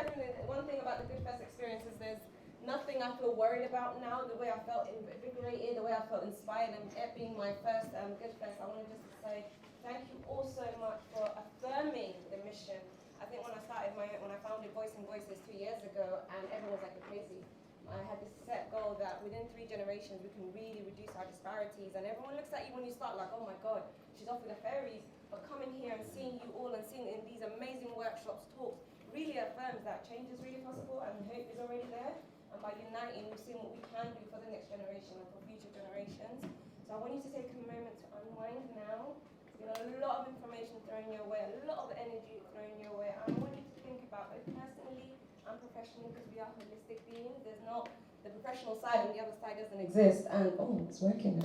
definitely, one thing about the Good Fest experience is there's nothing I feel worried about now. The way I felt invigorated, the way I felt inspired, and it being my first Good Fest, I wanted just to say thank you all so much for affirming the mission. I think when I founded Voicing Voices 2 years ago, and everyone was like, "You're crazy." I had this set goal that within 3 generations we can really reduce our disparities, and everyone looks at you when you start like, "Oh my God, she's off with the fairies." But coming here and seeing you all and seeing in these amazing workshops, talks, really affirms that change is really possible and hope is already there. And by uniting, we're seeing what we can do for the next generation and for future generations. So I want you to take a moment to unwind now. There's been a lot of information thrown your way, a lot of energy thrown your way. I want you to think about it personally and professionally, because we are holistic beings. There's not the professional side and the other side doesn't exist. And it's working.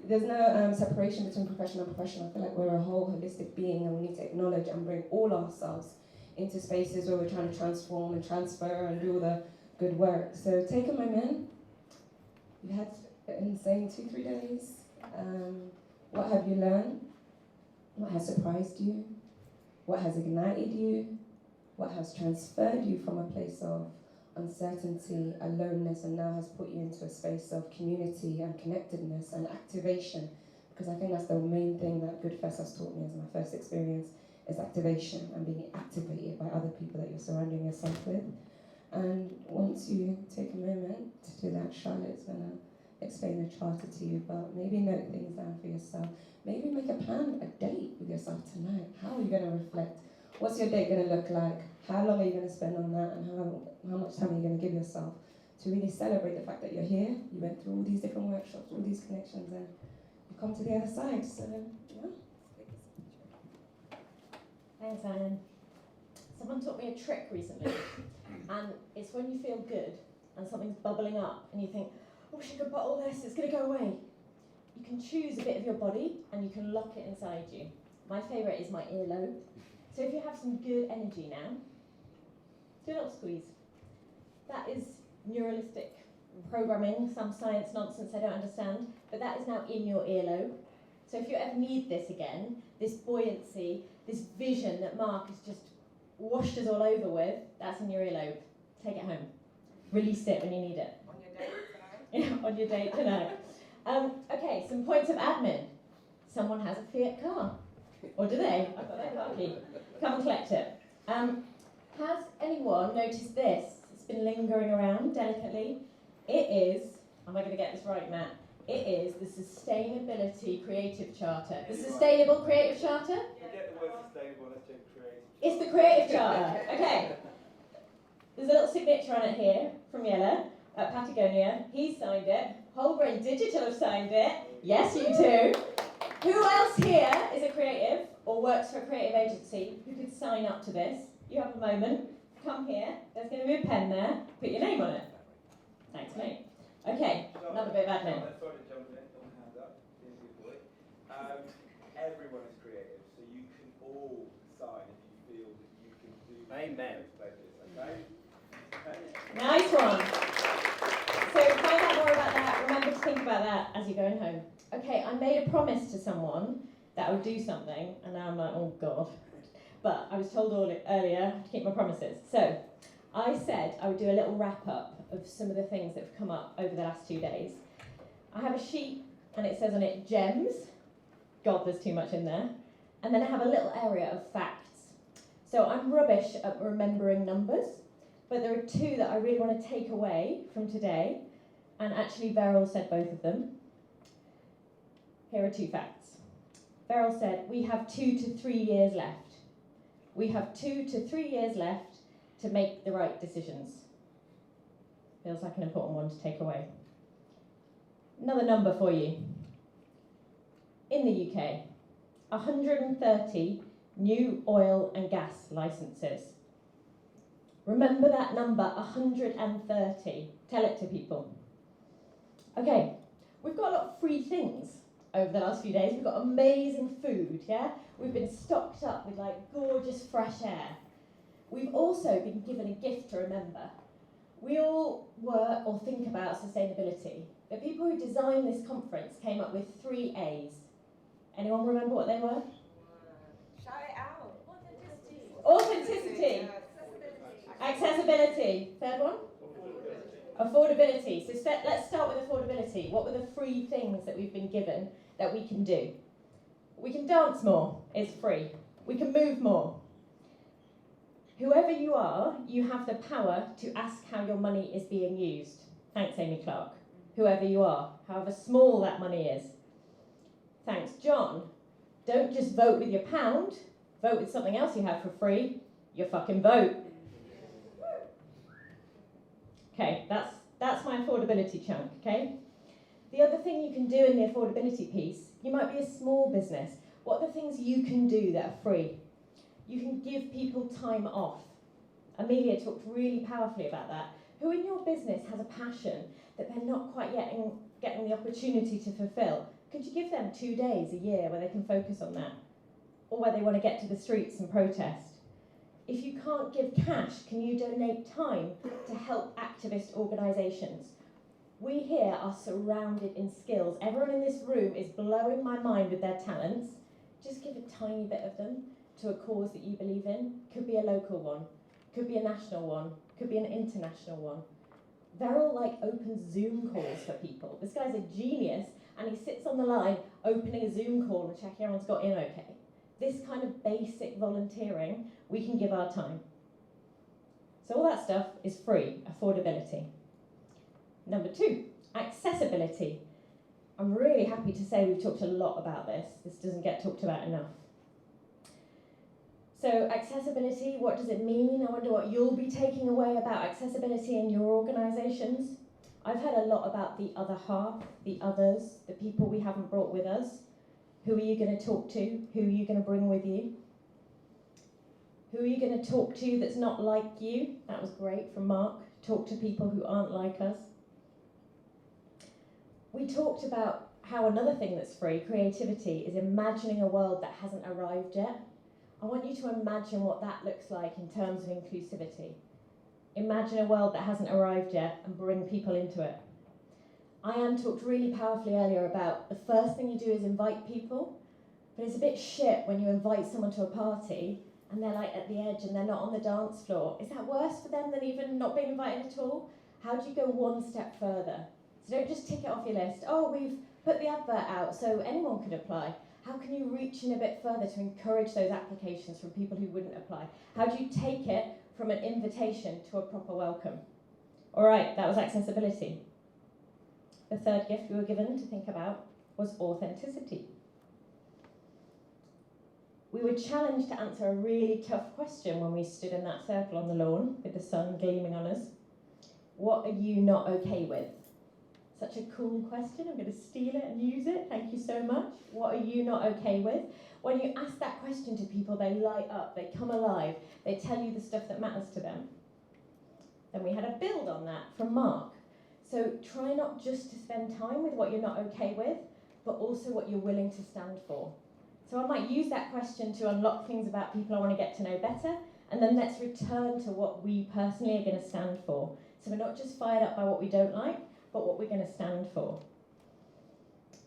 There's no separation between professional and professional. I feel like we're a whole holistic being, and we need to acknowledge and bring all ourselves into spaces where we're trying to transform and transfer and do all the good work. So take a moment. You've had an insane 2-3 days. What have you learned? What has surprised you? What has ignited you? What has transferred you from a place of uncertainty, aloneness, and now has put you into a space of community and connectedness and activation? Because I think that's the main thing that Good Fest has taught me as my first experience, is activation and being activated by other people that you're surrounding yourself with. And once you take a moment to do that, Charlotte's going to explain the charter to you, but maybe note things down for yourself. Maybe make a plan, a date with yourself tonight. How are you going to reflect? What's your date going to look like? How long are you going to spend on that? And how much time are you going to give yourself to really celebrate the fact that you're here? You went through all these different workshops, all these connections, and you come to the other side. So, yeah. Thanks, Ayan. Someone taught me a trick recently, and it's when you feel good and something's bubbling up and you think, I wish I could bottle this, it's going to go away. You can choose a bit of your body and you can lock it inside you. My favourite is my earlobe. So if you have some good energy now, do a little squeeze. That is neuralistic programming, some science nonsense I don't understand, but that is now in your earlobe. So if you ever need this again, this buoyancy, this vision that Mark has just washed us all over with, that's in your earlobe. Take it home. Release it when you need it. On your date tonight. Yeah, on your date tonight. Okay, some points of admin. Someone has a Fiat car. Or do they? I've got their car key. Come and collect it. Has anyone noticed this? It's been lingering around delicately. It is, am I going to get this right, Matt? It is the Sustainability Creative Charter. The Sustainable Creative Charter? Forget the word sustainable, let's take creative. It's the Creative Charter. Okay. There's a little signature on it here from Yella at Patagonia. He signed it. Whole Brain Digital have signed it. Yes, you too. Who else here is a creative or works for a creative agency who could sign up to this? You have a moment. Come here. There's going to be a pen there. Put your name on it. Thanks, mate. Okay, another bit of admin. Sorry to jump in, don't hand up, being a good boy. Everyone is creative, so you can all sign if you feel that you can do those pledges, okay? Nice one. So find out more about that. Remember to think about that as you're going home. Okay, I made a promise to someone that I would do something, and now I'm like, oh God. But I was told earlier to keep my promises. So I said I would do a little wrap-up of some of the things that have come up over the last 2 days. I have a sheet, and it says on it, gems. God, there's too much in there. And then I have a little area of facts. So I'm rubbish at remembering numbers, but there are 2 that I really want to take away from today, and actually Beryl said both of them. Here are 2 facts. Beryl said, we have 2 to 3 years left. We have 2 to 3 years left to make the right decisions. Feels like an important one to take away. Another number for you. In the UK, 130 new oil and gas licences. Remember that number, 130. Tell it to people. Okay, we've got a lot of free things over the last few days. We've got amazing food, yeah? We've been stocked up with like gorgeous fresh air. We've also been given a gift to remember. We all work or think about sustainability. The people who designed this conference came up with 3 A's. Anyone remember what they were? Shout it out. Authenticity. affordability. So let's start with affordability. What were the free things that we've been given that we can do? We can dance more, it's free. We can move more. Whoever you are, you have the power to ask how your money is being used. Thanks, Amy Clark. Whoever you are, however small that money is. Thanks, John. Don't just vote with your pound, vote with something else you have for free, your fucking vote. Okay, that's my affordability chunk, okay? The other thing you can do in the affordability piece, you might be a small business. What are the things you can do that are free? You can give people time off. Amelia talked really powerfully about that. Who in your business has a passion that they're not quite yet getting the opportunity to fulfill? Could you give them 2 days a year where they can focus on that? Or where they want to get to the streets and protest? If you can't give cash, can you donate time to help activist organisations? We here are surrounded in skills. Everyone in this room is blowing my mind with their talents. Just give a tiny bit of them to a cause that you believe in. Could be a local one, could be a national one, could be an international one. Veril opens Zoom calls for people. This guy's a genius, and he sits on the line opening a Zoom call and checking everyone's got in okay. This kind of basic volunteering, we can give our time. So all that stuff is free, affordability. Number 2, accessibility. I'm really happy to say we've talked a lot about this. This doesn't get talked about enough. So accessibility, what does it mean? I wonder what you'll be taking away about accessibility in your organisations. I've heard a lot about the other half, the others, the people we haven't brought with us. Who are you going to talk to? Who are you going to bring with you? Who are you going to talk to that's not like you? That was great from Mark. Talk to people who aren't like us. We talked about how another thing that's free, creativity, is imagining a world that hasn't arrived yet. I want you to imagine what that looks like in terms of inclusivity. Imagine a world that hasn't arrived yet and bring people into it. Ayan talked really powerfully earlier about the first thing you do is invite people, but it's a bit shit when you invite someone to a party and they're at the edge and they're not on the dance floor. Is that worse for them than even not being invited at all? How do you go one step further? So don't just tick it off your list. Oh, we've put the advert out so anyone could apply. How can you reach in a bit further to encourage those applications from people who wouldn't apply? How do you take it from an invitation to a proper welcome? All right, that was accessibility. The third gift we were given to think about was authenticity. We were challenged to answer a really tough question when we stood in that circle on the lawn with the sun gleaming on us. What are you not okay with? Such a cool question. I'm going to steal it and use it. Thank you so much. What are you not okay with? When you ask that question to people, they light up, they come alive, they tell you the stuff that matters to them. Then we had a build on that from Mark. So try not just to spend time with what you're not okay with, but also what you're willing to stand for. So I might use that question to unlock things about people I want to get to know better, and then let's return to what we personally are going to stand for. So we're not just fired up by what we don't like, but what we're going to stand for.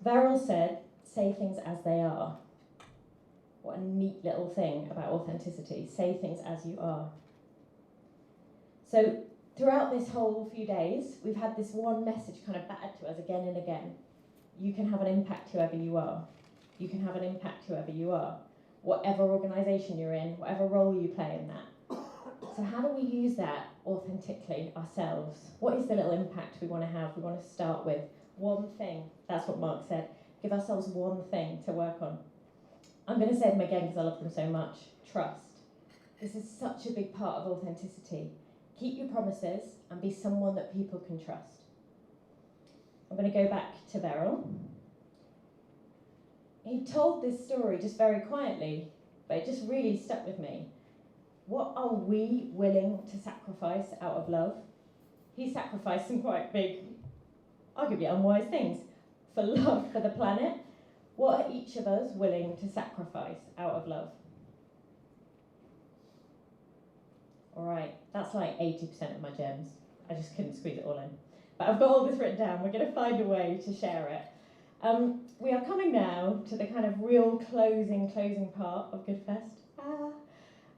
Veril said, say things as they are. What a neat little thing about authenticity. Say things as you are. So throughout this whole few days, we've had this one message kind of battered to us again and again. You can have an impact whoever you are. You can have an impact whoever you are. Whatever organisation you're in, whatever role you play in that. So how do we use that authentically ourselves? What is the little impact we want to have? We want to start with one thing. That's what Mark said. Give ourselves one thing to work on. I'm going to say them again because I love them so much. Trust. This is such a big part of authenticity. Keep your promises and be someone that people can trust. I'm going to go back to Veril. He told this story just very quietly, but it just really stuck with me. What are we willing to sacrifice out of love? He sacrificed some quite big, arguably unwise things for love for the planet. What are each of us willing to sacrifice out of love? All right, that's 80% of my gems. I just couldn't squeeze it all in. But I've got all this written down. We're going to find a way to share it. We are coming now to the kind of real closing part of Goodfest.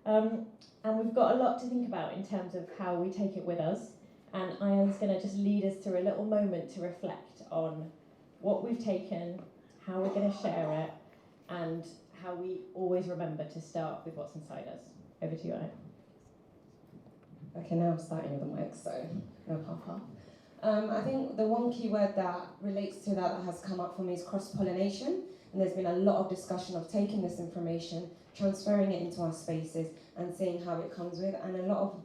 And we've got a lot to think about in terms of how we take it with us And Ayan's going to just lead us through a little moment to reflect on what we've taken, how we're going to share it, and how we always remember to start with what's inside us. Over to you, Ayan. Okay, now I'm starting with the mic, so no papa. I think the one key word that relates to that has come up for me is cross-pollination. And there's been a lot of discussion of taking this information, transferring it into our spaces, and seeing how it comes with. And a lot of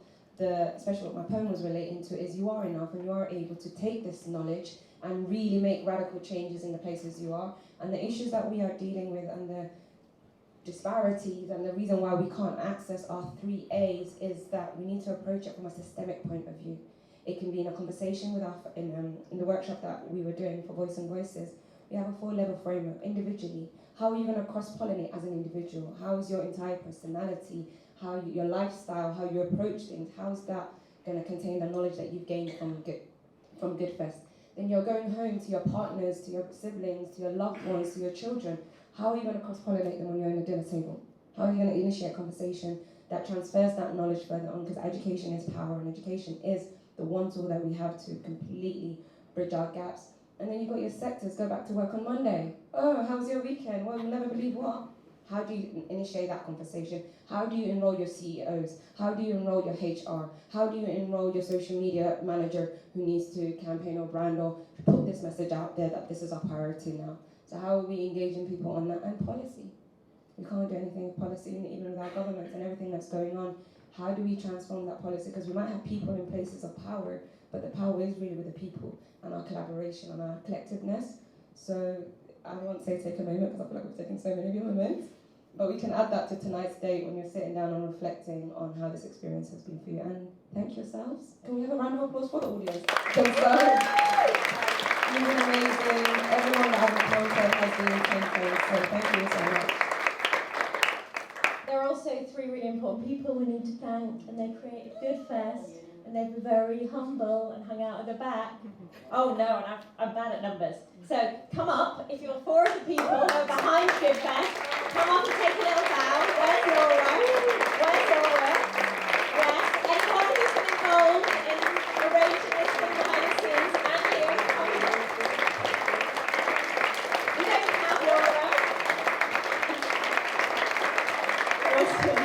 especially what my poem was relating to, is you are enough and you are able to take this knowledge and really make radical changes in the places you are. And the issues that we are dealing with and the disparities and the reason why we can't access our 3 A's is that we need to approach it from a systemic point of view. It can be in a conversation with in the workshop that we were doing for Voice and Voices. We have a 4-level framework individually. How are you going to cross-pollinate as an individual? How is your entire personality, your lifestyle, how you approach things, how is that going to contain the knowledge that you've gained from Good Fest? Then you're going home to your partners, to your siblings, to your loved ones, to your children. How are you going to cross-pollinate them when you're in the dinner table? How are you going to initiate a conversation that transfers that knowledge further on? Because education is power, and education is the one tool that we have to completely bridge our gaps. And then you've got your sectors, go back to work on Monday. Oh, how was your weekend? Well, you'll never believe what. How do you initiate that conversation? How do you enroll your CEOs? How do you enroll your HR? How do you enroll your social media manager who needs to campaign or brand or put this message out there that this is our priority now? So how are we engaging people on that? And policy. We can't do anything with policy, even with our governments and everything that's going on. How do we transform that policy? Because we might have people in places of power, but the power is really with the people and our collaboration and our collectiveness. So I won't say take a moment, because I feel like we've taken so many of your moments, but we can add that to tonight's date when you're sitting down and reflecting on how this experience has been for you. And thank yourselves. Can we have a round of applause for the audience? You've been amazing. Everyone that I've encountered has been intense, so thank you so much. There are also 3 really important people we need to thank, and they created Good Fest, and they were very humble and hung out at the back. Oh no, and I'm bad at numbers. So come up, if you're 4 of the people who are behind Good Fest, come up and take a little bow. Where's Laura? Where's Laura? Yes, anyone who's been involved in arranging this thing behind the scenes, and you, come on. You don't even have Laura. Awesome.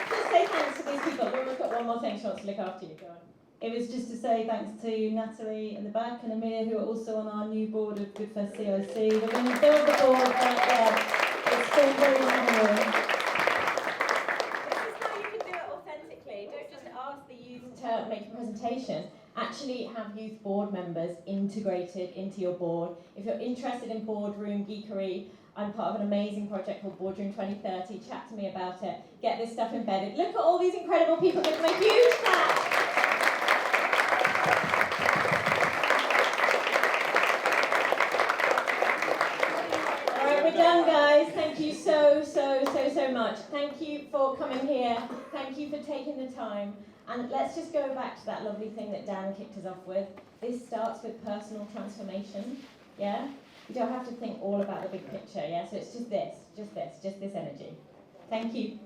Just say thanks to these people. Laura's got one more thing she wants to look after you. Go on. It was just to say thanks to Natalie in the back and Amir, who are also on our new board of Good Fest CIC. We're going to build the board, but it's still very manual. This is how you can do it authentically. Don't just ask the youth to make a presentation. Actually have youth board members integrated into your board. If you're interested in boardroom geekery, I'm part of an amazing project called Boardroom 2030. Chat to me about it. Get this stuff embedded. Look at all these incredible people. Give them a huge clap. All right, we're done, guys. Thank you so much. Thank you for coming here. Thank you for taking the time. And let's just go back to that lovely thing that Dan kicked us off with. This starts with personal transformation. Yeah? You don't have to think all about the big picture, yeah? So it's just this energy. Thank you.